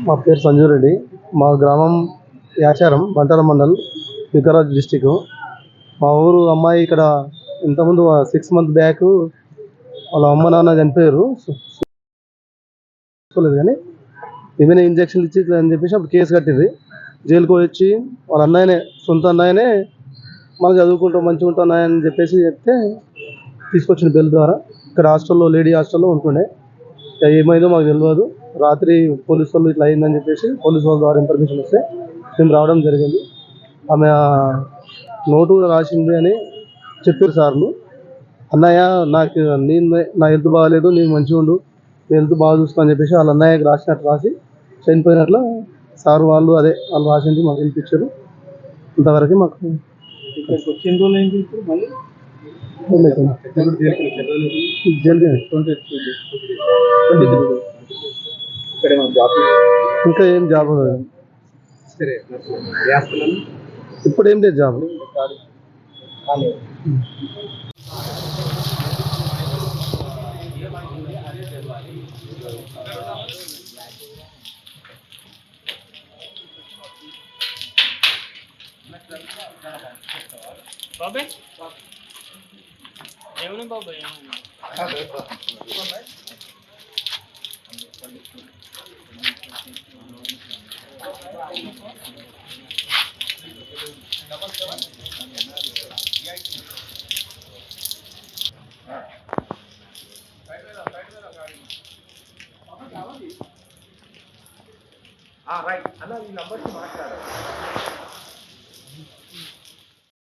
మా పేరు సంజీవ్ రెడ్డి. మా గ్రామం యాచారం, బంటారం మండల్, వికారాబాద్ డిస్టిక్. మా ఊరు అమ్మాయి ఇక్కడ ఇంతకుముందు 6 months బ్యాక్ వాళ్ళ అమ్మ నాన్న చనిపోయారు. చూసుకోలేదు కానీ ఏమైనా ఇంజక్షన్లు ఇచ్చి ఇట్లా అని చెప్పేసి అప్పుడు కేసు కట్టింది. జైలుకు వచ్చి వాళ్ళ అన్నయ్యనే, సొంత అన్నయ్యనే, మనం చదువుకుంటాం మంచిగా ఉంటాం అని చెప్పేసి చెప్తే తీసుకొచ్చిన బెల్ ద్వారా ఇక్కడ హాస్టల్లో, లేడీ హాస్టల్లో ఉంటుండే. ఏమైందో మాకు తెలియదు. రాత్రి పోలీసు వాళ్ళు ఇట్లా అయిందని చెప్పేసి పోలీసు వాళ్ళ ద్వారా ఇన్ఫర్మేషన్ వస్తే మేము రావడం జరిగింది. ఆమె నోటు రాసింది అని చెప్పారు సార్లు. అన్నయ్య నాకు నా హెల్త్ బాగాలేదు, నేను మంచిగా ఉండు, నీ హెల్త్ బాగా చూసుకో అని చెప్పేసి వాళ్ళ అన్నయ్యకి రాసినట్టు రాసి చనిపోయినట్లు సార్ వాళ్ళు రాసింది మాకు వినిపించారు. ఇంతవరకు మాకు ఇంకా ఏం జాబ్ ఇప్పుడు ఏం లేదు జాబ్. బాబాయ్ ఏమన్నా బాబాయ్ రైట్ అన్న ఈ నంబర్కి మాట్లాడాలి.